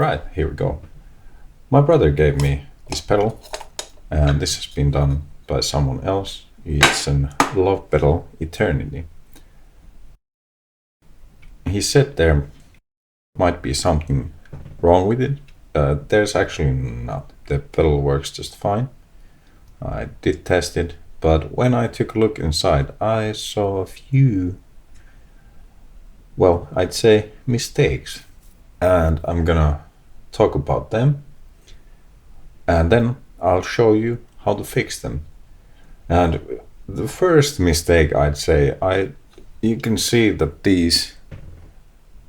Alright, here we go. My brother gave me this pedal, and this has been done by someone else. It's a love pedal Eternity. He said there might be something wrong with it. There's actually not. The pedal works just fine. I did test it, but when I took a look inside, I saw a few, well, I'd say mistakes, and I'm gonna talk about them, and then I'll show you how to fix them. And the first mistake, I'd say, you can see that these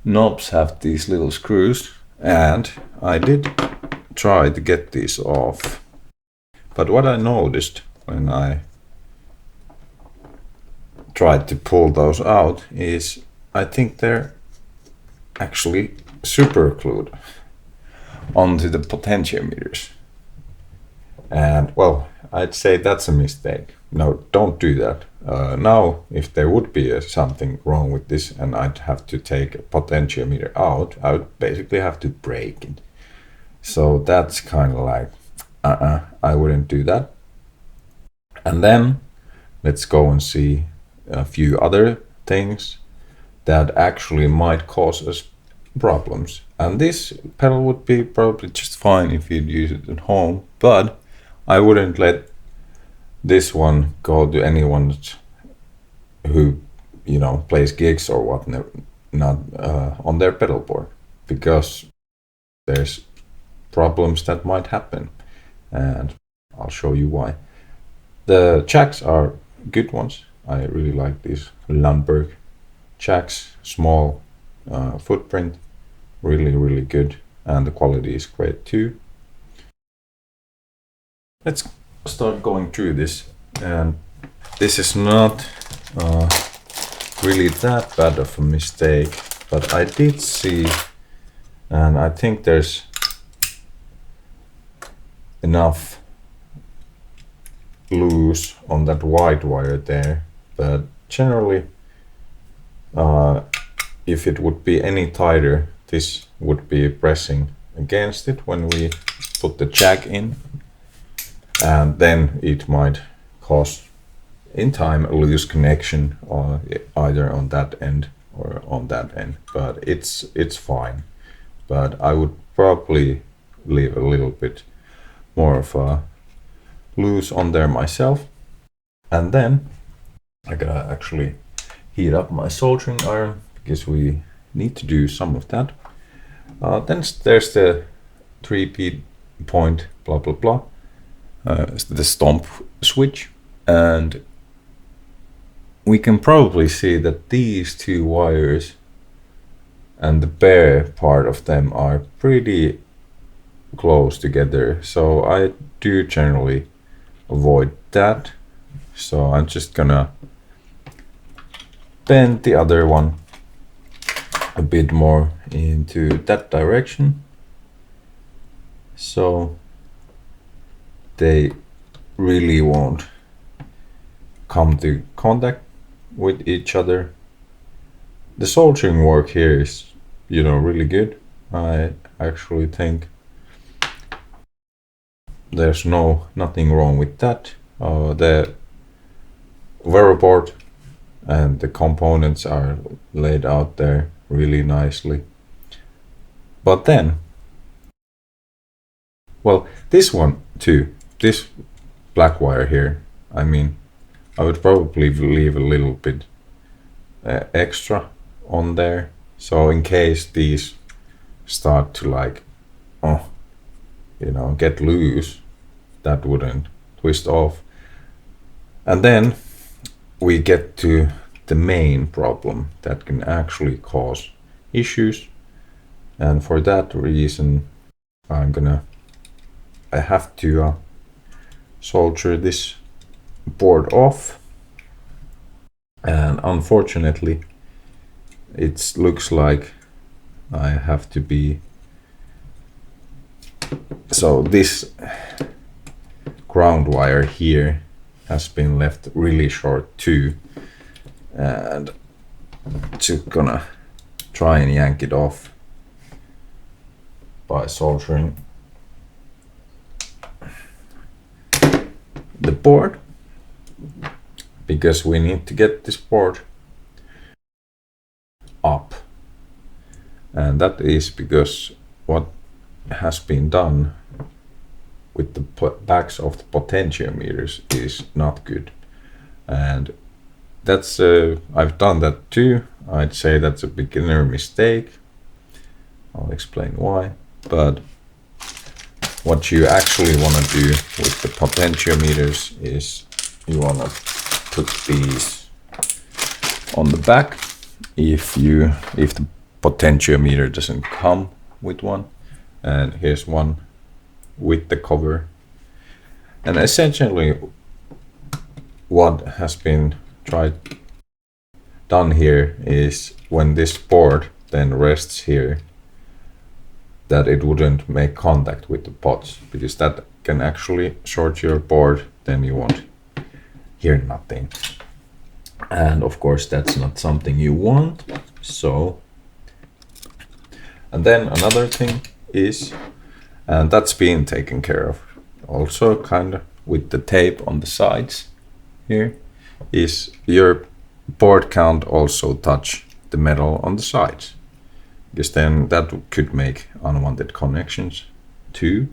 knobs have these little screws, and I did try to get these off. But what I noticed when I tried to pull those out is I think they're actually super glued onto the potentiometers. And well, I'd say that's a mistake. No, don't do that. Now, if there would be something wrong with this and I'd have to take a potentiometer out, I would basically have to break it. So that's kind of like, I wouldn't do that. And then let's go and see a few other things that actually might cause us problems. And this pedal would be probably just fine if you'd use it at home, but I wouldn't let this one go to anyone who, you know, plays gigs or whatnot, not on their pedal board, because there's problems that might happen, and I'll show you why. The jacks are good ones. I really like these Lundberg jacks, small footprint, really good, and the quality is great too. Let's start going through this, and this is not really that bad of a mistake, but I did see, and I think there's enough loose on that white wire there, but generally if it would be any tighter, this would be pressing against it when we put the jack in, and then it might cause in time a loose connection either on that end or on that end, but it's fine. But I would probably leave a little bit more of a loose on there myself. And then I gotta actually heat up my soldering iron because we need to do some of that. Then there's the 3-beat point blah blah blah, the stomp switch, and we can probably see that these two wires and the bare part of them are pretty close together, so I do generally avoid that. So I'm just gonna bend the other one a bit more into that direction, so they really won't come to contact with each other. The soldering work here is, you know, really good. I actually think there's nothing wrong with that. The board and the components are laid out there really nicely. But then, well, this one too, this black wire here, I mean, I would probably leave a little bit extra on there, so in case these start to like, you know, get loose, that wouldn't twist off. And then we get to the main problem that can actually cause issues, and for that reason I have to solder this board off, and unfortunately it looks like I have to be, so this ground wire here has been left really short too, and just gonna try and yank it off. by soldering the board, because we need to get this board up, and that is because what has been done with the backs of the potentiometers is not good, and that's I've done that too. I'd say that's a beginner mistake. I'll explain why. But what you actually want to do with the potentiometers is you want to put these on the back if the potentiometer doesn't come with one, and here's one with the cover. And essentially what has been done here is when this board then rests here, that it wouldn't make contact with the pots, because that can actually short your board, then you won't hear nothing, and of course that's not something you want. So, and then another thing is, and that's being taken care of also kind of with the tape on the sides here, is your board can't also touch the metal on the sides, because then that could make unwanted connections too.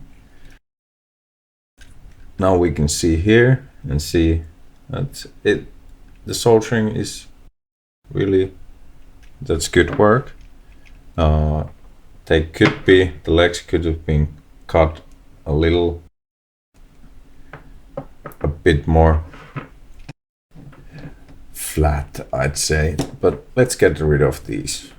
Now we can see here and see that the soldering is really, that's good work. The legs could have been cut a bit more flat, I'd say, but let's get rid of these.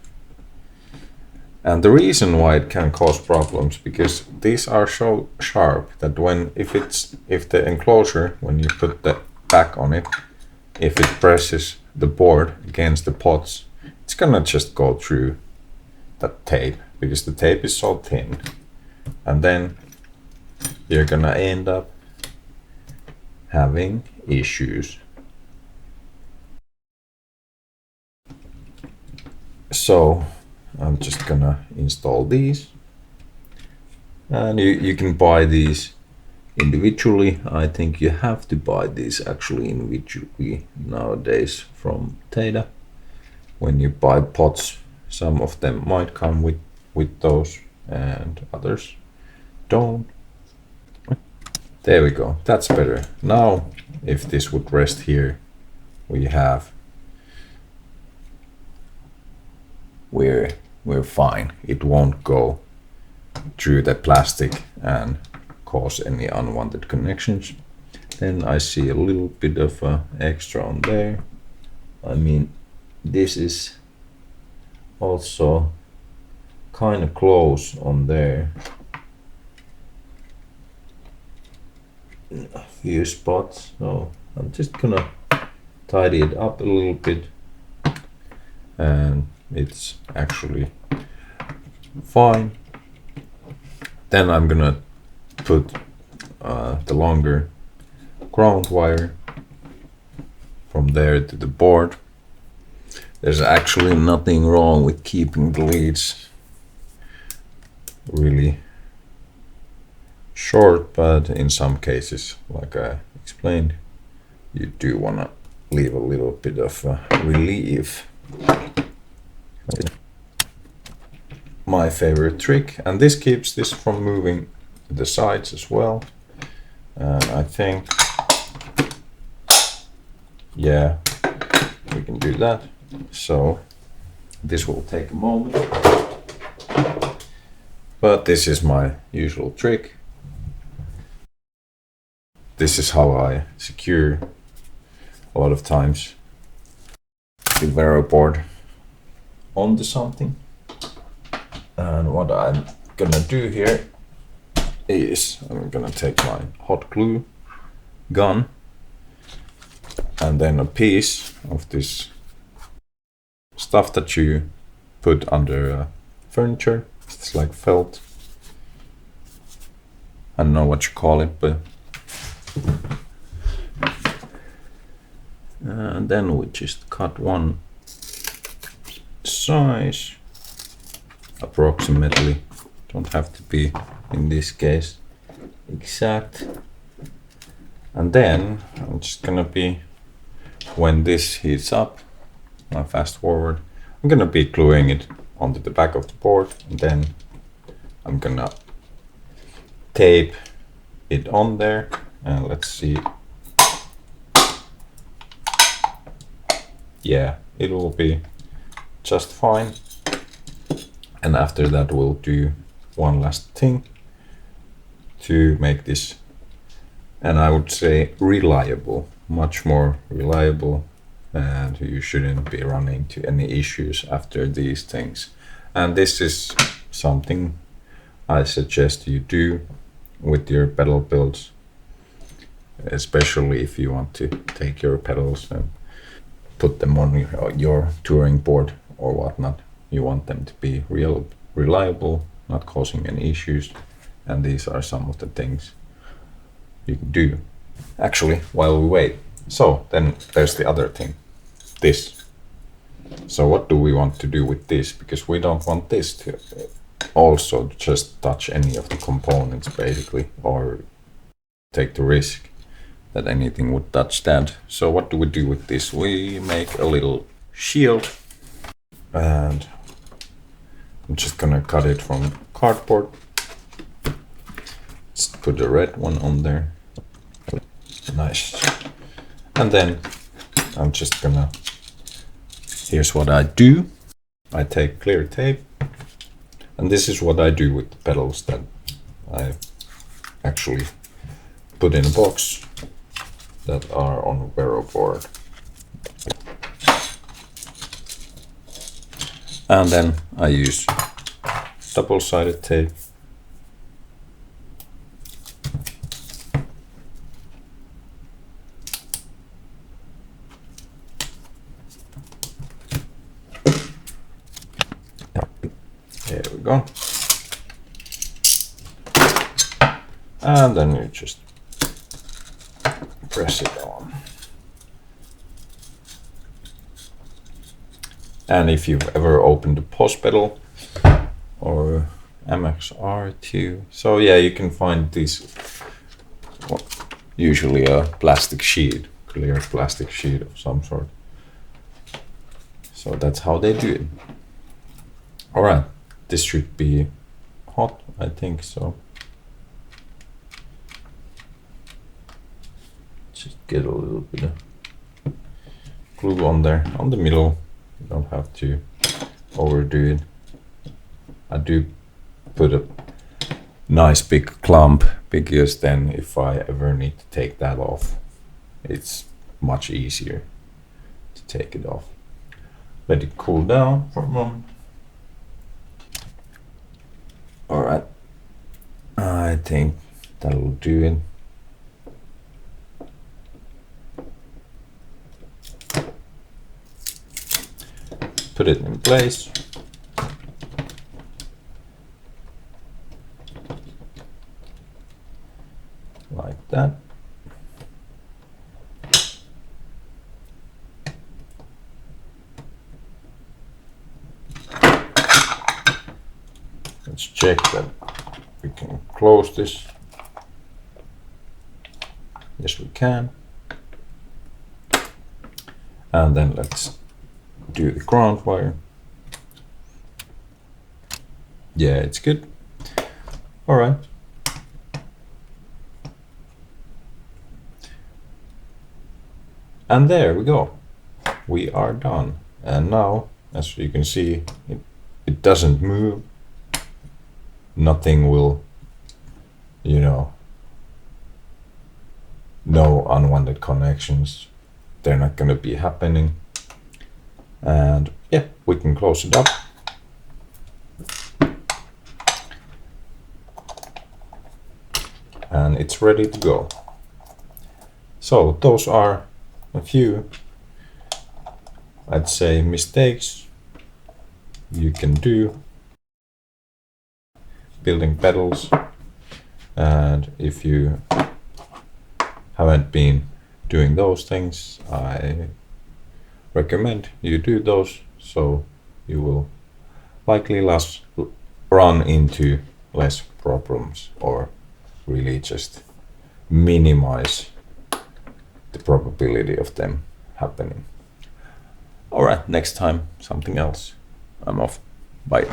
And the reason why it can cause problems, because these are so sharp that if the enclosure, when you put the back on it, if it presses the board against the pots, it's gonna just go through that tape, because the tape is so thin, and then you're gonna end up having issues. So I'm just gonna install these, and you can buy these individually. I think you have to buy these actually individually nowadays from Teda. When you buy pots, some of them might come with those and others don't. There we go, that's better. Now if this would rest here, we're fine. It won't go through the plastic and cause any unwanted connections. Then I see a little bit of extra on there. I mean, this is also kind of close on there. A few spots, so I'm just gonna tidy it up a little bit, and it's actually fine. Then I'm gonna put the longer ground wire from there to the board. There's actually nothing wrong with keeping the leads really short, but in some cases, like I explained, you do want to leave a little bit of relief. My favorite trick, and this keeps this from moving to the sides as well, and I think, yeah, we can do that. So this will take a moment, but this is my usual trick. This is how I secure a lot of times the Vero board onto something. And what I'm gonna do here is I'm gonna take my hot glue gun and then a piece of this stuff that you put under furniture. It's like felt. I don't know what you call it, but and then we just cut one size approximately don't have to be, in this case, exact. And then I'm just gonna be, when this heats up, I fast forward, I'm gonna be gluing it onto the back of the board, and then I'm gonna tape it on there, and let's see. Yeah, it will be just fine. And after that we'll do one last thing to make this, and I would say reliable, much more reliable, and you shouldn't be running into any issues after these things. And this is something I suggest you do with your pedal builds, especially if you want to take your pedals and put them on your touring board or whatnot. You want them to be reliable, not causing any issues, and these are some of the things you can do. Actually, while we wait, so then there's the other thing, this. So what do we want to do with this? Because we don't want this to also just touch any of the components basically, or take the risk that anything would touch that. So what do we do with this? We make a little shield, and I'm just gonna cut it from cardboard. Just put the red one on there. Nice. And then I'm just gonna, here's what I do. I take clear tape, and this is what I do with the pedals that I actually put in a box that are on a Vero board. And then I use double-sided tape. There we go. And then you just press it on. And if you've ever opened a pause pedal or MXR2, so yeah, you can find these, well, usually a plastic sheet, clear plastic sheet of some sort. So that's how they do it. All right, this should be hot, I think so. Just get a little bit of glue on there, on the middle. You don't have to overdo it. I do put a nice big clump, because then if I ever need to take that off, it's much easier to take it off. Let it cool down for a moment. All right, I think that'll do it. Put it in place. Like that. Let's check that we can close this. Yes, we can. And then let's do the ground wire. Yeah, it's good. All right. And there we go. We are done. And now, as you can see, it doesn't move. Nothing will, you know, no unwanted connections. They're not going to be happening. And yeah, we can close it up. And it's ready to go. So those are a few, I'd say, mistakes you can do building pedals. And if you haven't been doing those things, I recommend you do those, so you will likely run into less problems or really just minimize the probability of them happening. All right, next time something else. I'm off. Bye.